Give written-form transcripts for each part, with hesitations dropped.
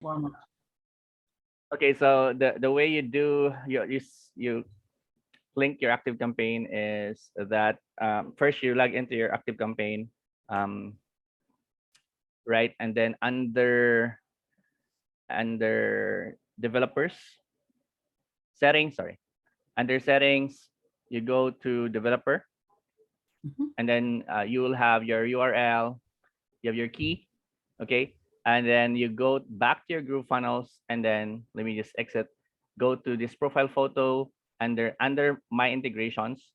One. Okay, so the way you do you link your ActiveCampaign is that first you log into your ActiveCampaign, um, right, and then under developers settings, sorry, under settings you go to developer, and then you will have your URL, you have your key, okay, and then you go back to your Groovefunnels, and then let me just exit, go to this profile photo under my integrations,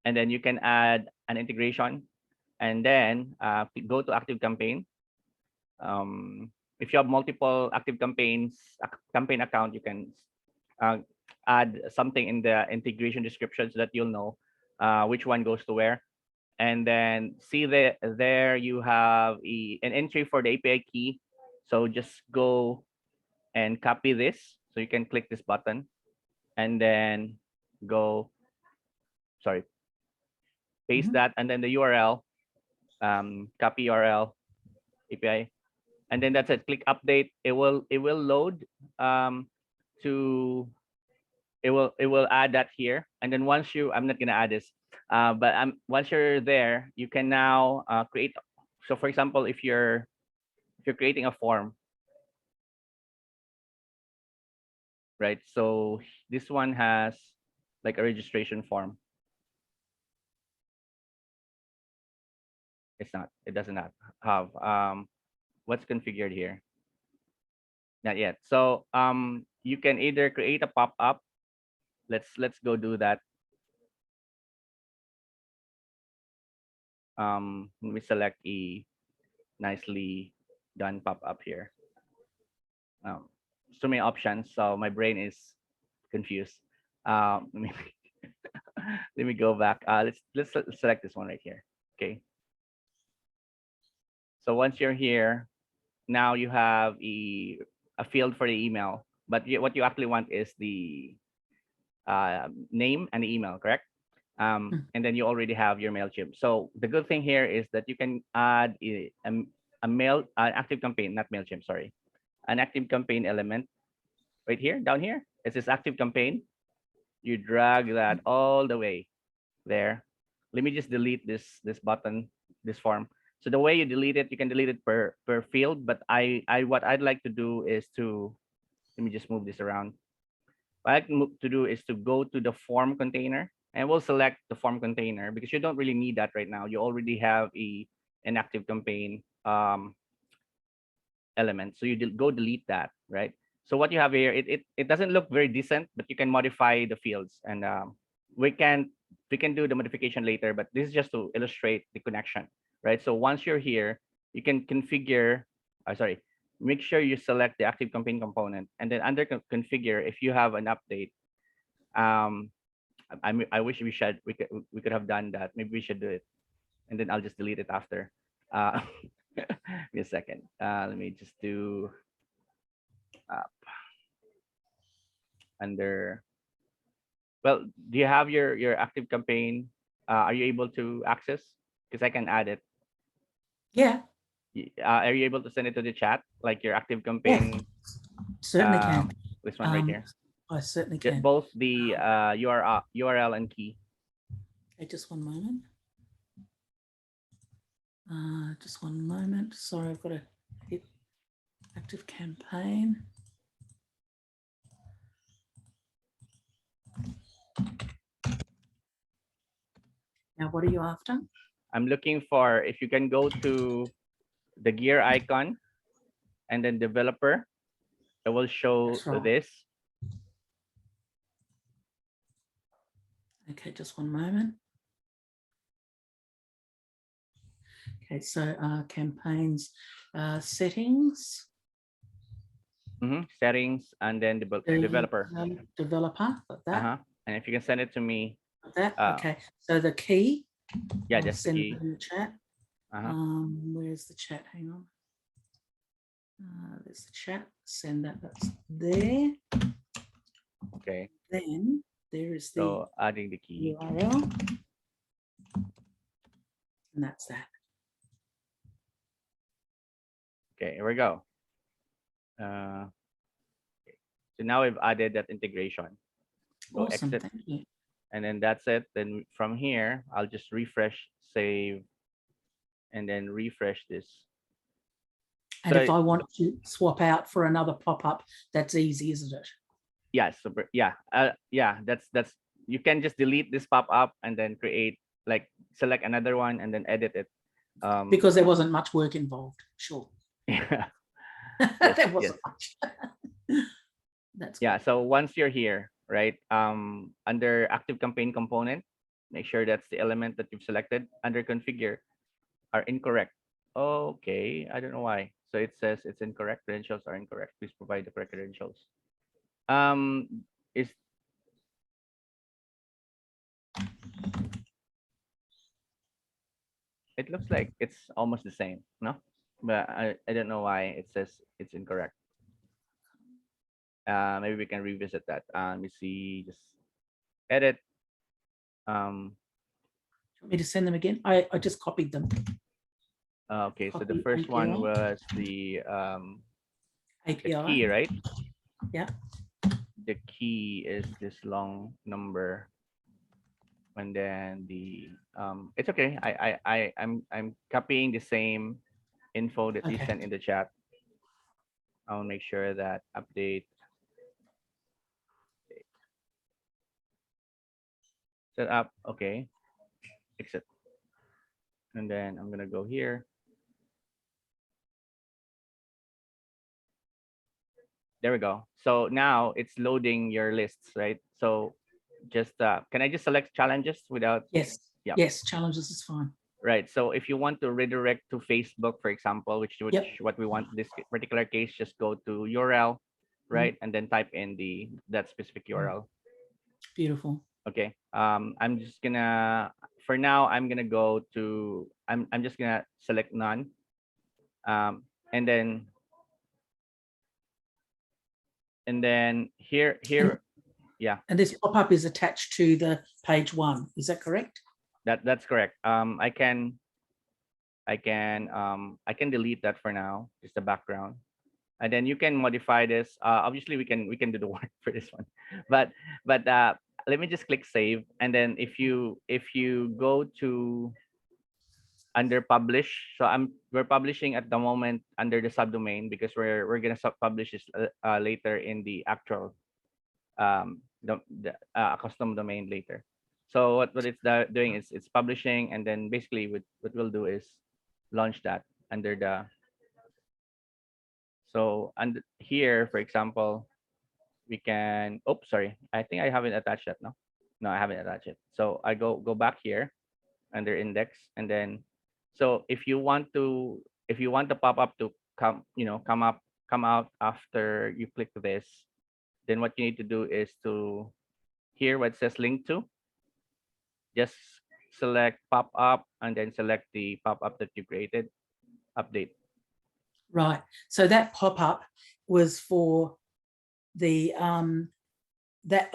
and then you can add an integration, and then go to ActiveCampaign. If you have multiple campaign account, you can uh, add something in the integration description so that you'll know which one goes to where. And then see there you have an entry for the API key. So just go and copy this. So you can click this button and then go, sorry, paste that, and then the URL, copy URL API, and then that's it. Click update. It will load to it will add that here, and then once you, I'm not gonna add this, but once you're there, you can now create. So for example, if you're creating a form, right? So this one has like a registration form. It does not have what's configured here. Not yet. So you can either create a pop-up. Let's go do that. Let me select a nicely done pop-up here. So many options, so my brain is confused. Let me let me go back. Let's select this one right here. Okay. So once you're here, now you have a field for the email, but what you actually want is the name and the email, correct? And then you already have your MailChimp. So the good thing here is that you can add a mail, ActiveCampaign, not MailChimp, sorry, an ActiveCampaign element right here, down here. It says ActiveCampaign. You drag that all the way there. Let me just delete this button, this form. So the way you delete it, you can delete it per field, but I what I'd like to do is to, let me just move this around. What I can to do is to go to the form container, and we'll select the form container because you don't really need that right now. You already have an ActiveCampaign element, so you go delete that, right? So what you have here, it doesn't look very decent, but you can modify the fields, and we can we can do the modification later, but this is just to illustrate the connection, right? So once you're here, you can configure, sorry, make sure you select the ActiveCampaign component, and then under configure, if you have an update, um, I wish we could have done that. Maybe we should do it, and then I'll just delete it after. Give me a second. Let me just do under. Well, do you have your ActiveCampaign? Are you able to access? Because I can add it. Yeah. Are you able to send it to the chat, like your Yeah. ActiveCampaign? Certainly can. This one right here. I certainly can. Both the URL and key. Okay, just one moment. Just one moment. Sorry, I've got to hit ActiveCampaign. Now, what are you after? I'm looking for, if you can go to the gear icon and then developer, it will show this. Okay, just one moment. Okay, so campaigns, settings. Settings, and then developer. Developer, like that. And if you can send it to me. Like that. Okay, so the key. Yeah, just the key. Send it in the chat. Where's the chat? Hang on. There's the chat. Send that. That's there. Okay. Then there is the adding the key URL, and that's that. Okay, here we go. So now we've added that integration. Go Awesome. exit, Thank you. and then that's it. Then from here, I'll just refresh, save, and then refresh this. And So if I want to swap out for another pop-up, that's easy, isn't it? yeah, super. Yeah, that's you can just delete this pop-up and then create, like, select another one and then edit it. Because there wasn't much work involved. Sure. Yeah. There wasn't much. That's Yeah. great. So once you're here, right, under active campaign component, make sure that's the element that you've selected. Under configure are incorrect. Okay, I don't know why. So it says it's incorrect. Credentials are incorrect. Please provide the correct credentials. Is it looks like it's almost the same, no? But I don't know why it says it's incorrect. Maybe we can revisit that. Let me see. Just edit. Want me to send them again? I just copied them. Okay, so the Copy first one API. was the API. key, right? Yeah. The key is this long number, and then the it's okay. I'm copying the same info that you Okay. sent in the chat. I'll make sure that update set up. Okay, exit, and then I'm gonna go here. There we go. So now it's loading your lists, right? So just can I just select challenges without? Yes. Yeah. Yes. Challenges is fine. Right. So if you want to redirect to Facebook, for example, which Yep. what we want this particular case, just go to URL, right, and then type in that specific URL. Beautiful. Okay. I'm just gonna, for now, I'm gonna go to, I'm just gonna select none, and then here, yeah. And this pop-up is attached to the page 1. Is that correct? That's correct. I can delete that for now, just the background, and then you can modify this. Obviously we can do the work for this one, but let me just click save, and then if you go to under publish, so we're publishing at the moment under the subdomain because we're gonna publish this later in the actual custom domain later. So what it's doing is it's publishing, and then basically what we'll do is launch that under the, so, and here, for example, we can, oops, sorry, I think I haven't attached that. No, I haven't attached it. So I go back here under index, and then, so if you want the pop-up to come, come out after you click this, then what you need to do is to, here where it says link to, just select pop-up and then select the pop-up that you created, update. Right. So that pop-up was for the that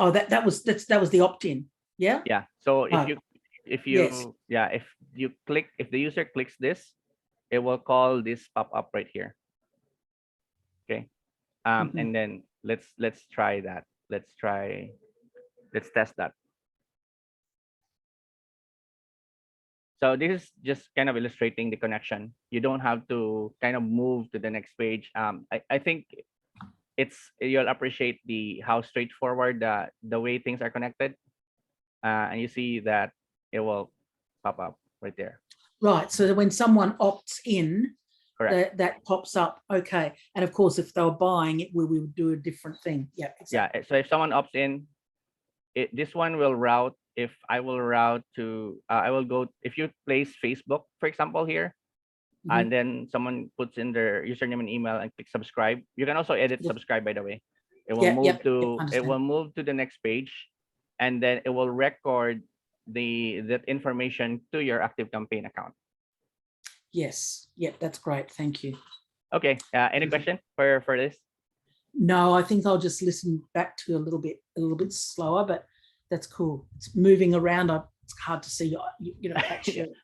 was the opt-in. Yeah. Yeah. So Oh, if yes. the user clicks this, it will call this pop-up right here. Okay. And then let's try that. Let's test that. So this is just kind of illustrating the connection. You don't have to kind of move to the next page. I think you'll appreciate how straightforward the way things are connected, and you see that it will pop up right there. Right. So that when someone opts in, Correct. that pops up. Okay. And of course, if they were buying it, we would do a different thing. Yeah. Exactly. Yeah. So if someone opts in, this one will route. If I will route to, I will go, if you place Facebook, for example, here, and then someone puts in their username and email and click subscribe. You can also edit subscribe, by the way. It will move to the next page, and then it will record that information to your ActiveCampaign account. Yes. Yep. That's great. Thank you. Okay. Any question for this? No, I think I'll just listen back to a little bit slower, but that's cool. It's moving around. It's hard to see.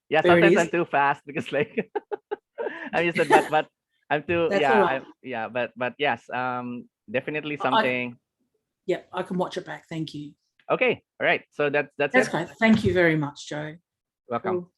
Yeah, sometimes I'm too fast because like I just said, but I'm too, That's yeah, all right. yeah, but yes, definitely I something. yeah, I can watch it back. Thank you. Okay, all right. So that's That's it. great. Thank you very much, Joe. Welcome. Cool.